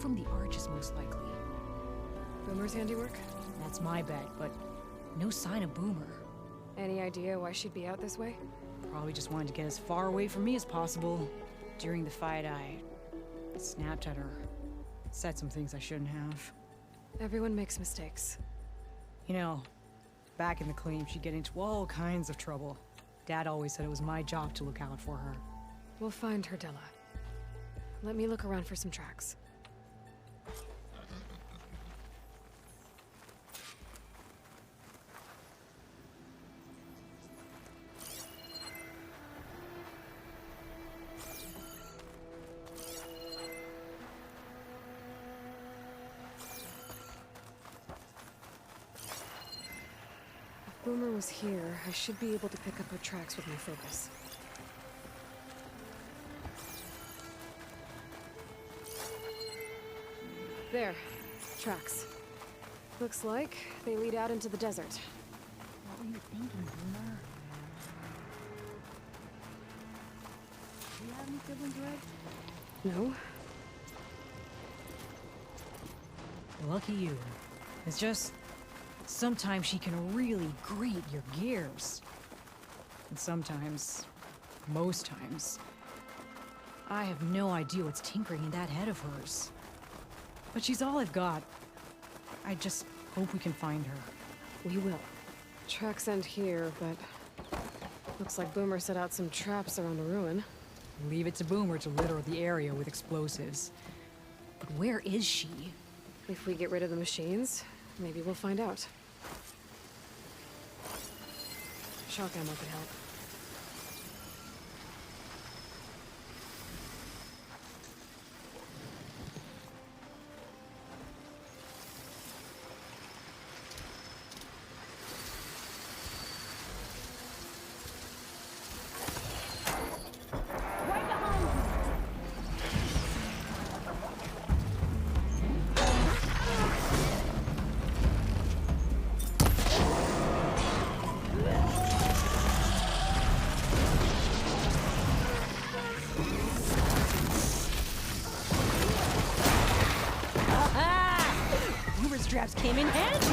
from the arches, most likely. Boomer's handiwork? That's my bet, but no sign of Boomer. Any idea why she'd be out this way? Probably just wanted to get as far away from me as possible. During the fight, I snapped at her. Said some things I shouldn't have. Everyone makes mistakes. You know, back in the claim, she'd get into all kinds of trouble. Dad always said it was my job to look out for her. We'll find her, Della. Let me look around for some tracks. If Boomer was here, I should be able to pick up her tracks with my focus. There. Tracks. Looks like they lead out into the desert. What were you thinking, Boomer? Do you have any siblings, Red? No? Lucky you. It's just... sometimes she can really grate your gears. And sometimes... most times... I have no idea what's tinkering in that head of hers. But she's all I've got. I just hope we can find her. We will. Tracks end here, but... looks like Boomer set out some traps around the ruin. Leave it to Boomer to litter the area with explosives. But where is she? If we get rid of the machines, maybe we'll find out. Shock ammo could help. Boomer's traps came in handy!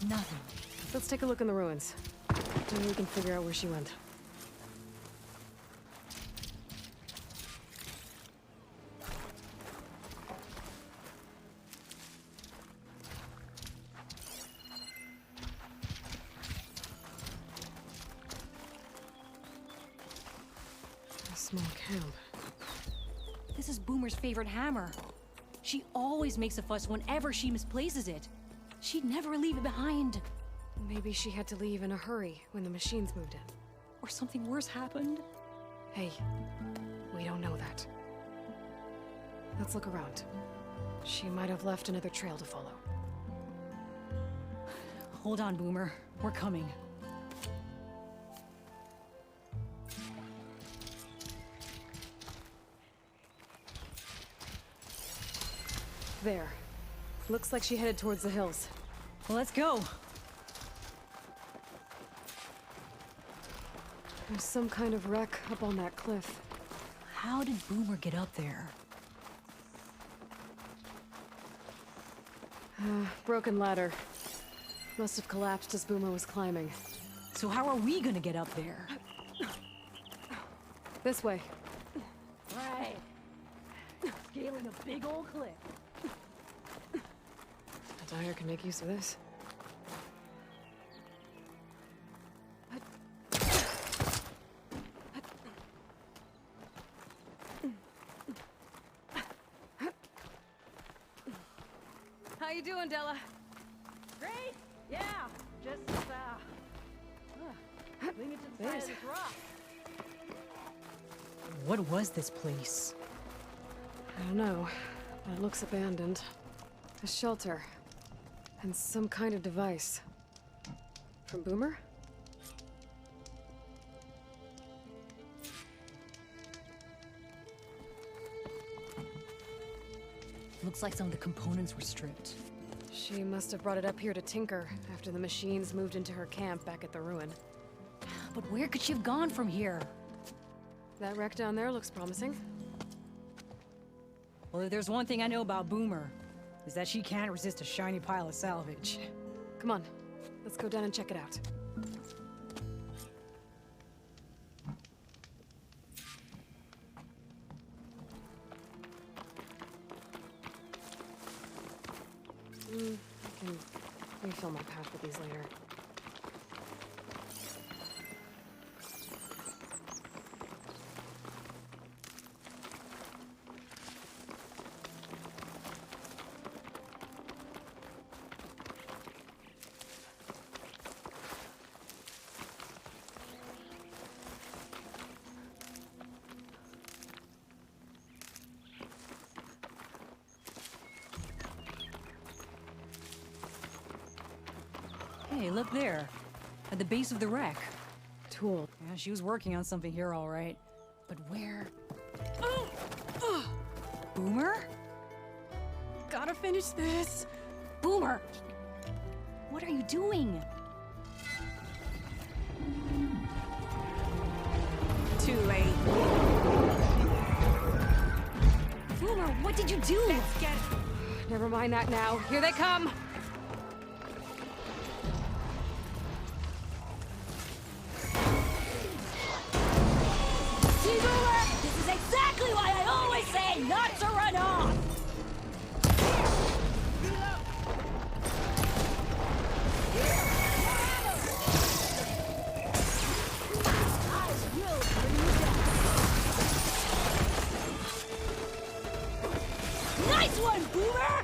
Nothing. Let's take a look in the ruins. Maybe we can figure out where she went. A small camp. This is Boomer's favorite hammer. She always makes a fuss whenever she misplaces it. She'd never leave it behind. Maybe she had to leave in a hurry when the machines moved in. Or something worse happened. Hey, we don't know that. Let's look around. She might have left another trail to follow. Hold on, Boomer. We're coming. There. Looks like she headed towards the hills. Well, let's go. There's some kind of wreck up on that cliff. How did Boomer get up there? Broken ladder. Must have collapsed as Boomer was climbing. So how are we gonna get up there? This way. Right. Scaling a big old cliff. A dyer can make use of this. How you doing, Della? Great. Yeah. Just leaning to the side of this rock. What was this place? I don't know, but it looks abandoned. A shelter. And some kind of device. From Boomer? Looks like some of the components were stripped. She must have brought it up here to tinker after the machines moved into her camp back at the ruin. But where could she have gone from here? That wreck down there looks promising. Well, if there's one thing I know about Boomer, is that she can't resist a shiny pile of salvage. Come on, let's go down and check it out. I can refill my pack with these later. Hey, look there. At the base of the wreck. Tool. Yeah, she was working on something here, all right. But where? Boomer? Gotta finish this! Boomer! What are you doing? Too late. Boomer, what did you do? Let's get... Never mind that now. Here they come! See, Boomer? This is exactly why I always say not to run off! Nice one, Boomer!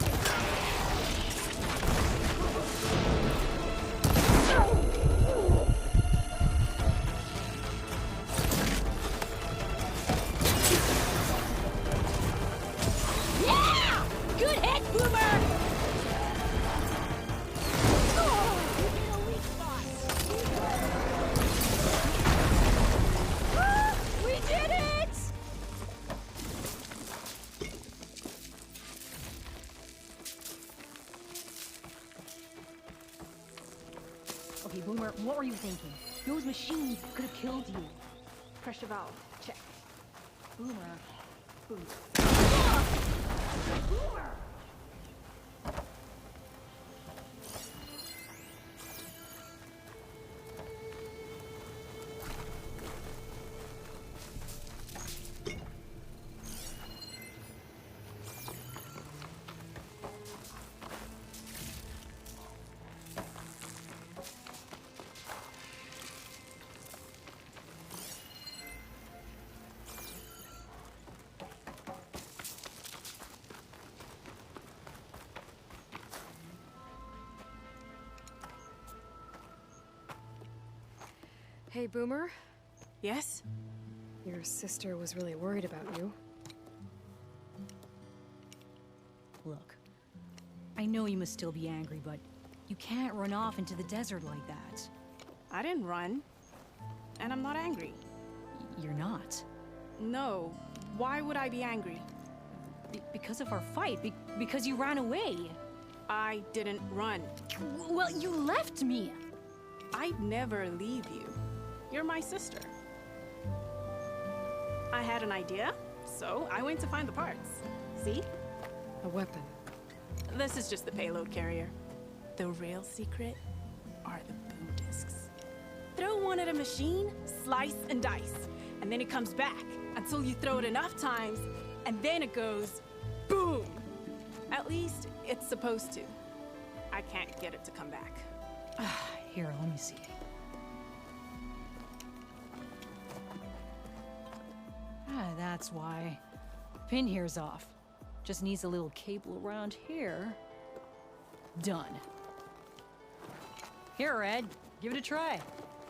Yeah! Good hit, Boomer! You hit a weak spot. We did it! Okay, Boomer, what were you thinking? Those machines could have killed you. Pressure valve. Check. Boomer. Boomer. Hey, Boomer. Yes? Your sister was really worried about you. Look, I know you must still be angry, but you can't run off into the desert like that. I didn't run. And I'm not angry. You're not. No. Why would I be angry? Because of our fight. Because you ran away. I didn't run. Well, you left me. I'd never leave you. You're my sister. I had an idea, so I went to find the parts. See? A weapon. This is just the payload carrier. The real secret are the boom discs. Throw one at a machine, slice and dice, and then it comes back until you throw it enough times, and then it goes boom. At least it's supposed to. I can't get it to come back. Here, let me see. That's why. Pin here's off. Just needs a little cable around here. Done. Here, Red. Give it a try.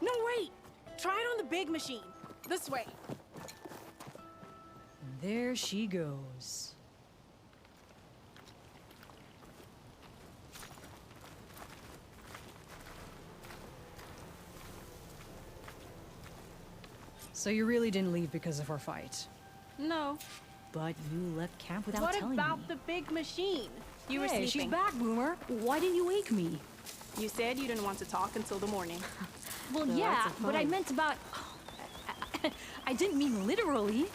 No, wait! Try it on the big machine. This way. And there she goes. So you really didn't leave because of our fight? No. But you left camp without What telling about me. the big machine? You were Hey, sleeping. she's back, Boomer. Why didn't you wake me? You said you didn't want to talk until the morning. Well, No, yeah, that's but I fine. meant about... I didn't mean literally.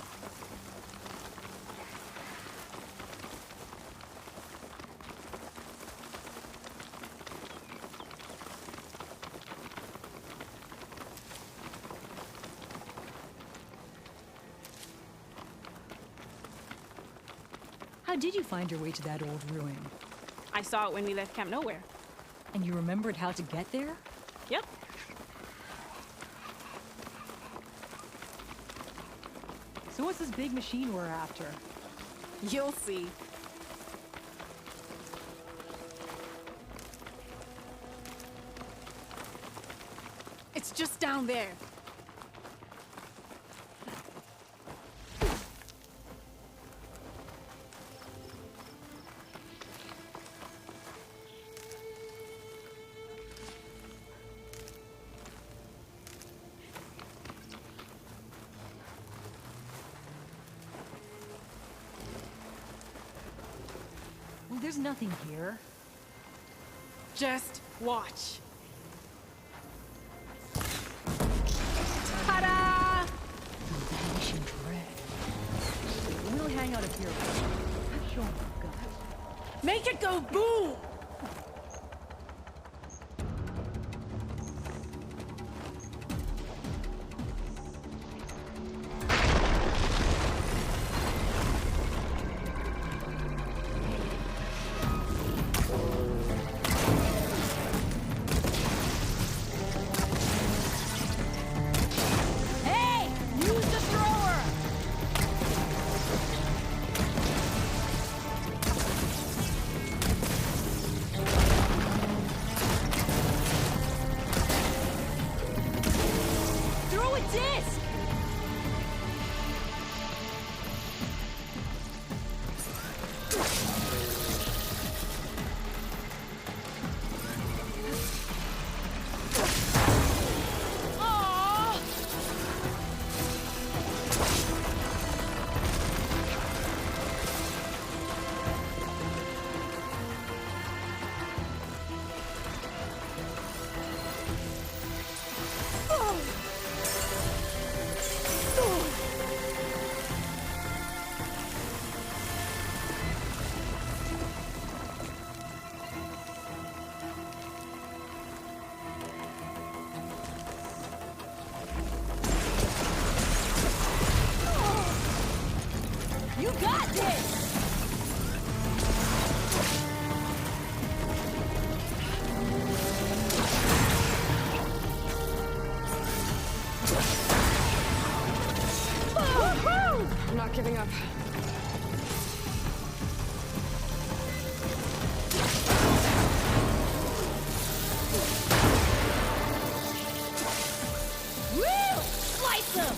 How did you find your way to that old ruin? I saw it when we left Camp Nowhere. And you remembered how to get there? Yep. So what's this big machine we're after? You'll see. It's just down there. Well, there's nothing here. Just watch. Ta-da! Vanishing dread. We'll hang out up here. I'm sure we've got it. Make it go boom! Hey! Use the thrower! Throw a disc! Aww! You got this! I'm not giving up. Woo! Slice them!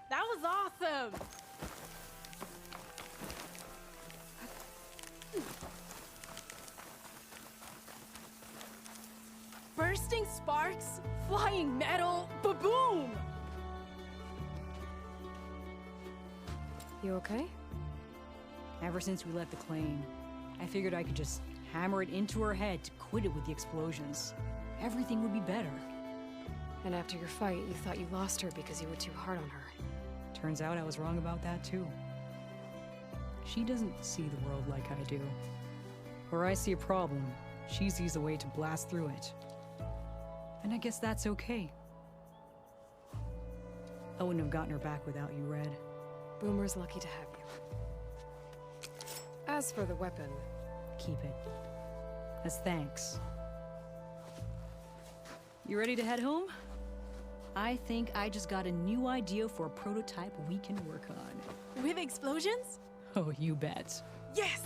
That was awesome! Bursting sparks, flying metal, ba-boom! You okay? Ever since we left the claim, I figured I could just hammer it into her head to quit it with the explosions. Everything would be better. And after your fight, you thought you lost her because you were too hard on her. Turns out I was wrong about that too. She doesn't see the world like I do. Where I see a problem, she sees a way to blast through it. And I guess that's okay. I wouldn't have gotten her back without you, Red. Boomer's lucky to have you. As for the weapon, Keep it. As thanks. You ready to head home? I think I just got a new idea for a prototype we can work on. With explosions? Oh, you bet. Yes!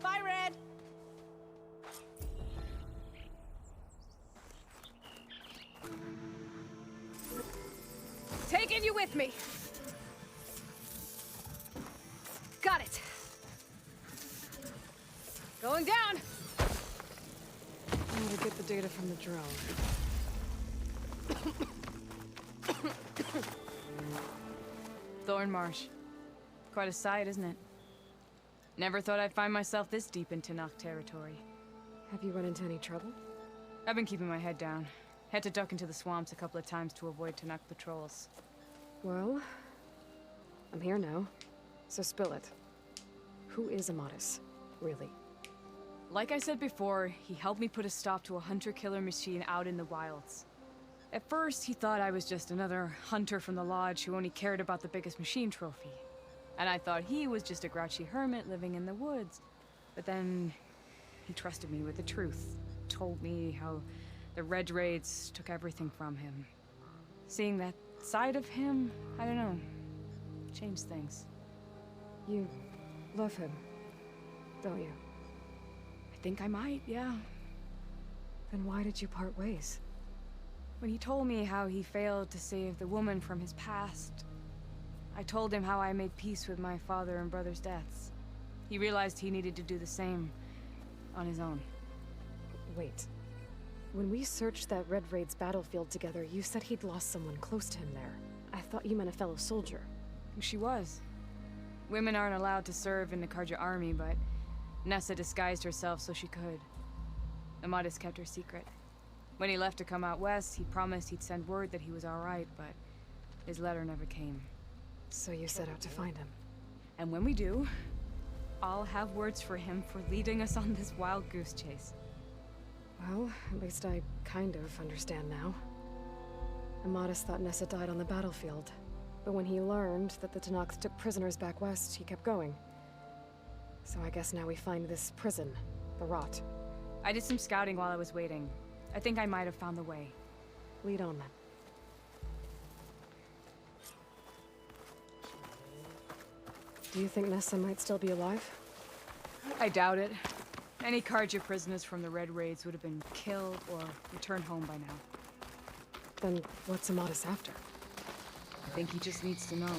Bye, Red! taking you with me. Got it. Going down. I need to get the data from the drone. Thornmarsh. Quite a sight, isn't it? Never thought I'd find myself this deep into Noct territory. Have you run into any trouble? I've been keeping my head down. Had to duck into the swamps a couple of times to avoid Tenakth patrols. Well, I'm here now, so spill it. Who is Amatis, really? Like I said before, he helped me put a stop to a hunter-killer machine out in the wilds. At first, he thought I was just another hunter from the Lodge who only cared about the biggest machine trophy. And I thought he was just a grouchy hermit living in the woods. But then, he trusted me with the truth. Told me how the Red Raids took everything from him. Seeing that side of him, I don't know, changed things. You love him, don't you? I think I might, yeah. Then why did you part ways? When he told me how he failed to save the woman from his past, I told him how I made peace with my father and brother's deaths. He realized he needed to do the same on his own. Wait. When we searched that Red Raid's battlefield together, you said he'd lost someone close to him there. I thought you meant a fellow soldier. She was. Women aren't allowed to serve in the Karja army, but Nessa disguised herself so she could. Amatis kept her secret. When he left to come out west, he promised he'd send word that he was alright, but his letter never came. So you set out to find him. And when we do, I'll have words for him for leading us on this wild goose chase. Well, at least I kind of understand now. Amatis thought Nessa died on the battlefield. But when he learned that the Tenakth took prisoners back west, he kept going. So I guess now we find this prison, the Rot. I did some scouting while I was waiting. I think I might have found the way. Lead on then. Do you think Nessa might still be alive? I doubt it. Any Carja prisoners from the Red Raids would have been killed or returned home by now. Then what's Amatis after? I think he just needs to know.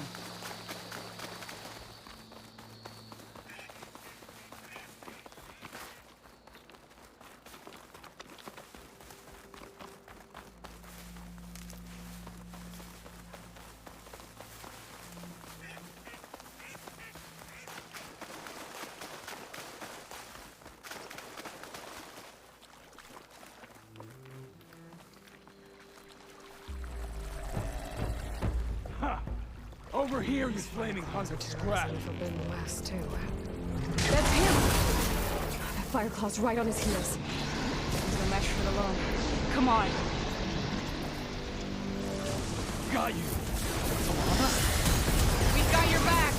Over here, you flaming hunk of scrap! In the Forbidden West, too. That's him! That Fireclaw's right on his heels. He's the Meshford alone. Come on! Got you! We've got your back!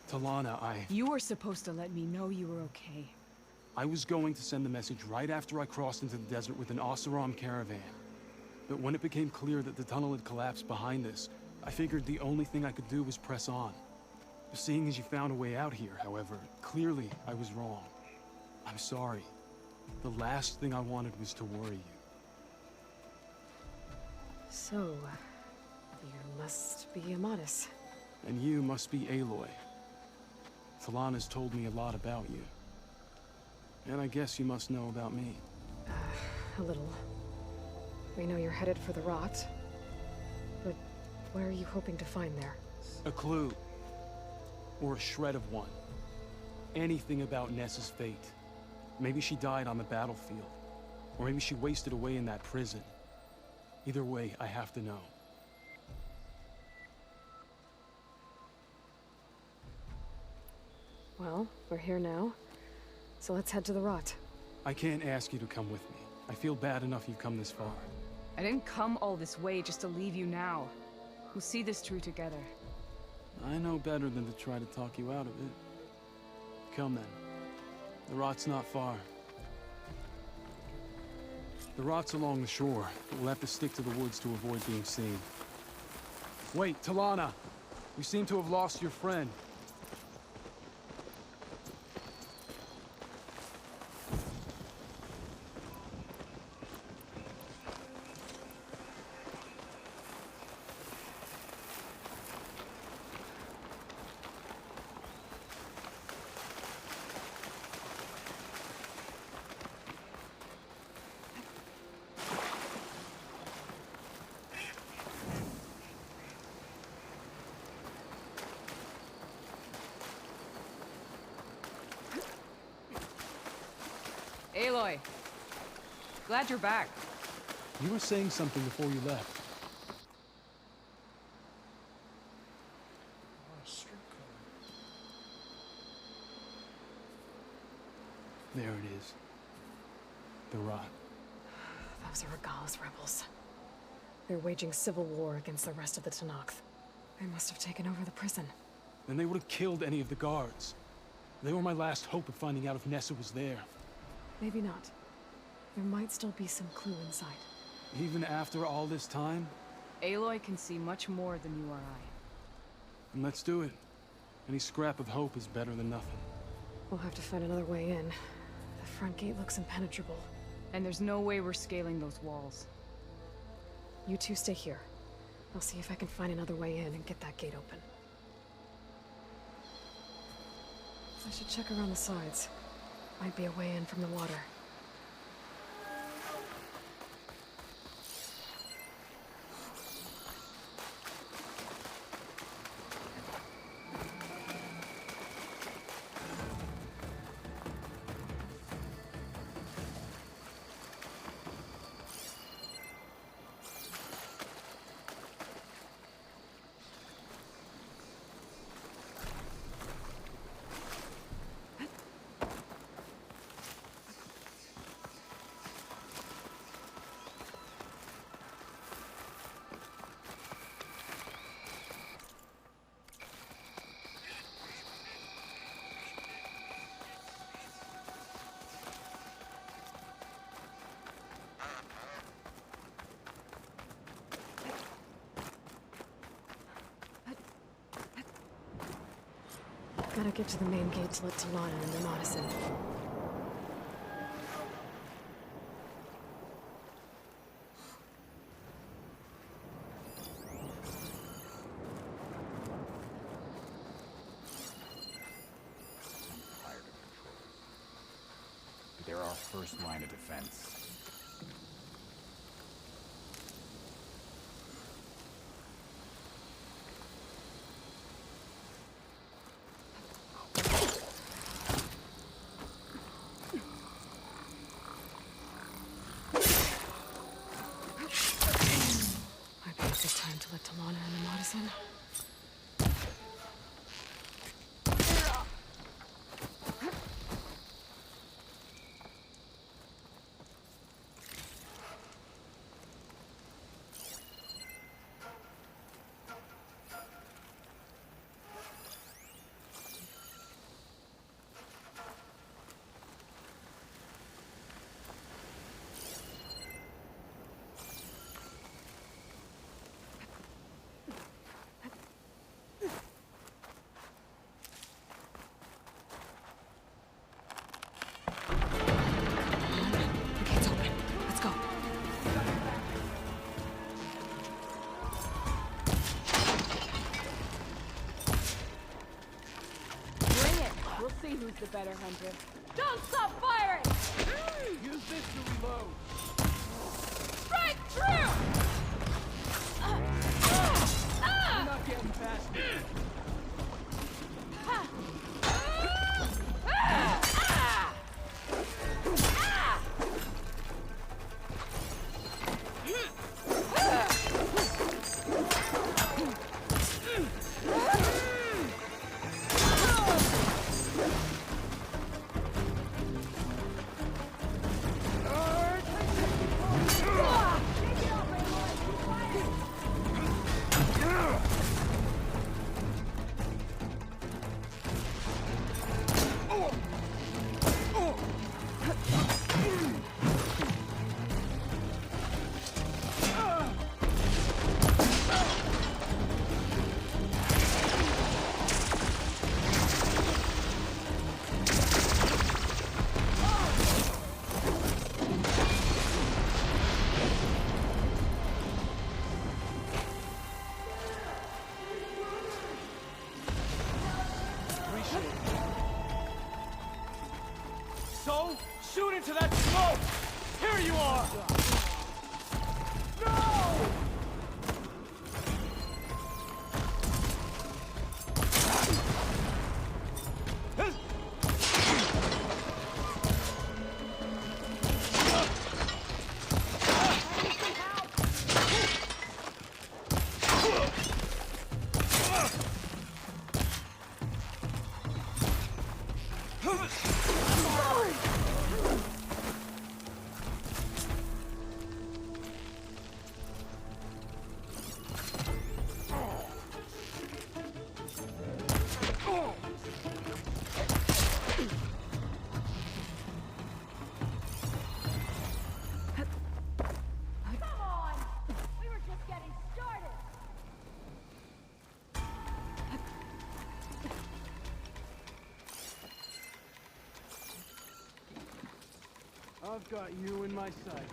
Talana, You were supposed to let me know you were okay. I was going to send the message right after I crossed into the desert with an Oseram caravan. But when it became clear that the tunnel had collapsed behind us, I figured the only thing I could do was press on. Seeing as you found a way out here, however, clearly I was wrong. I'm sorry. The last thing I wanted was to worry you. So, you must be Amatis. And you must be Aloy. Talana's told me a lot about you. And I guess you must know about me. A little. We know you're headed for the Rot. But what are you hoping to find there? A clue. Or a shred of one. Anything about Nessa's fate. Maybe she died on the battlefield. Or maybe she wasted away in that prison. Either way, I have to know. Well, we're here now. So let's head to the rot. I can't ask you to come with me. I feel bad enough you've come this far. I didn't come all this way just to leave you now. We'll see this through together. I know better than to try to talk you out of it. Come then. The rot's not far. The rot's along the shore, but we'll have to stick to the woods to avoid being seen. Wait, Talana! You seem to have lost your friend. Aloy! Glad you're back. You were saying something before you left. There it is. The rot. Those are Regalla's rebels. They're waging civil war against the rest of the Tenakth. They must have taken over the prison. Then they would have killed any of the guards. They were my last hope of finding out if Nessa was there. Maybe not. There might still be some clue inside. Even after all this time? Aloy can see much more than you or I. And let's do it. Any scrap of hope is better than nothing. We'll have to find another way in. The front gate looks impenetrable. And there's no way we're scaling those walls. You two stay here. I'll see if I can find another way in and get that gate open. I should check around the sides. Might be a way in from the water. Gotta get to the main gate to let Talana and the Moddis in. They're our first line of defense. Might be a good time to let Talana and the Moddis in. The gate's open. Let's go. Bring it! We'll see who's the better hunter. Don't stop firing! Use this to reload! Right through! You're not getting past me. Here you are! I've got you in my sight.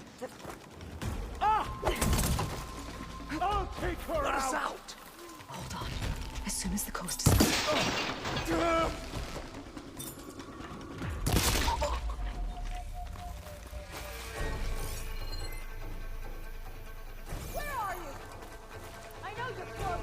I'll take her Let out! us out! Hold on. As soon as the coast is clear. Where are you? I know you're close.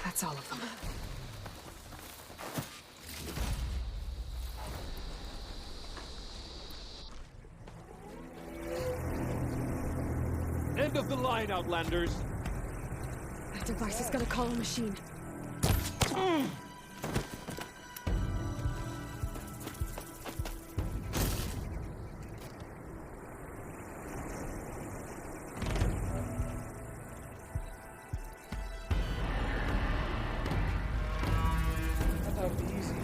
That's all of them. End of the line, Outlanders! That device is gonna call a machine. I thought it'd be easy.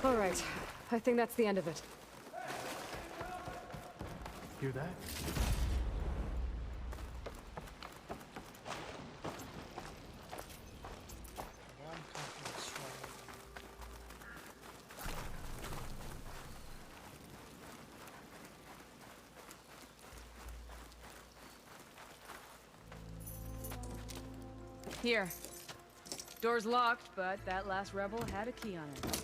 All right. I think that's the end of it. Hear that? Here. Door's locked, but that last rebel had a key on it.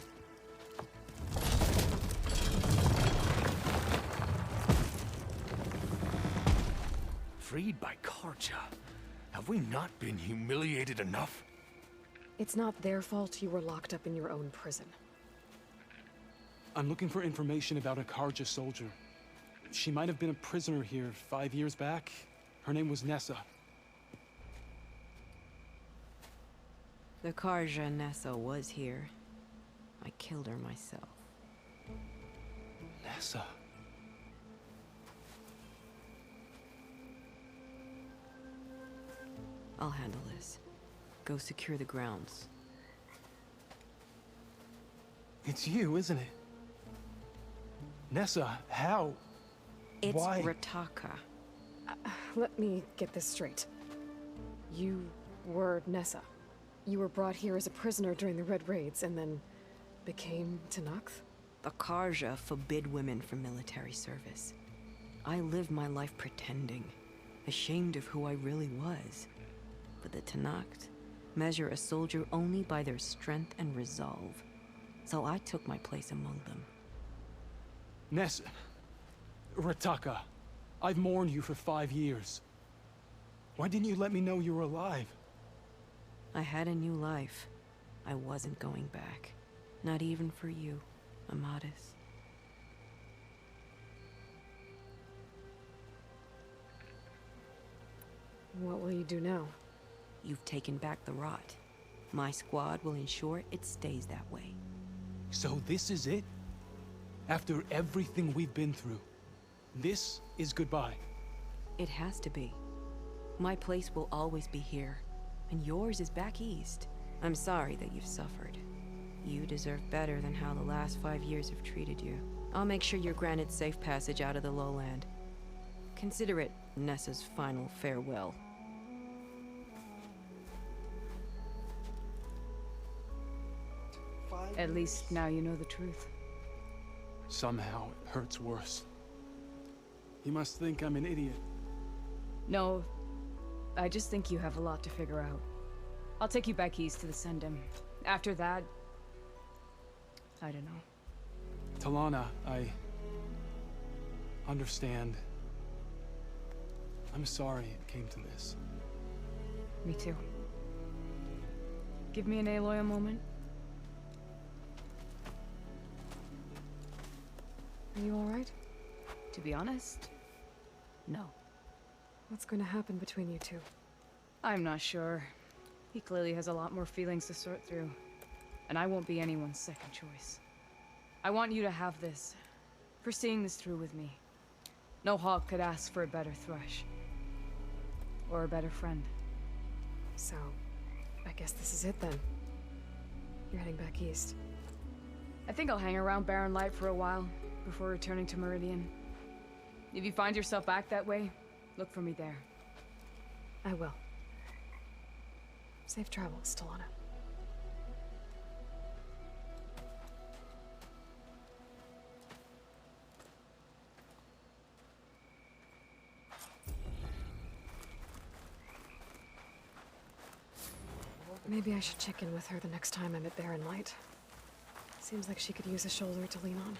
Freed by Karja. Have we not been humiliated enough? It's not their fault you were locked up in your own prison. I'm looking for information about a Karja soldier. She might have been a prisoner here 5 years back. Her name was Nessa. The Karja Nessa was here. I killed her myself. Nessa? I'll handle this. Go secure the grounds. It's you, isn't it? Nessa, how? It's Why? Rataka. Let me get this straight. You were Nessa. You were brought here as a prisoner during the Red Raids and then became Tenakth? The Karja forbid women from military service. I lived my life pretending, ashamed of who I really was. But the Tenakth measure a soldier only by their strength and resolve. So I took my place among them. Nessa. Rataka. I've mourned you for 5 years. Why didn't you let me know you were alive? I had a new life. I wasn't going back. Not even for you, Amadis. What will you do now? You've taken back the rot. My squad will ensure it stays that way. So this is it? After everything we've been through, this is goodbye. It has to be. My place will always be here, and yours is back east. I'm sorry that you've suffered. You deserve better than how the last 5 years have treated you. I'll make sure you're granted safe passage out of the lowland. Consider it Nessa's final farewell. At least now you know the truth. Somehow it hurts worse. You must think I'm an idiot. No, I just think you have a lot to figure out. I'll take you back east to the Sendem. After that, I don't know. Talana, I understand. I'm sorry it came to this. Me too. Give me an Aloy a moment. Are you alright? To be honest, no. What's going to happen between you two? I'm not sure. He clearly has a lot more feelings to sort through. And I won't be anyone's second choice. I want you to have this. For seeing this through with me. No hawk could ask for a better thrush. Or a better friend. So, I guess this is it then. You're heading back east. I think I'll hang around Barren Light for a while, before returning to Meridian. If you find yourself back that way, look for me there. I will. Safe travels, Talana. Maybe I should check in with her the next time I'm at Barren Light. Seems like she could use a shoulder to lean on.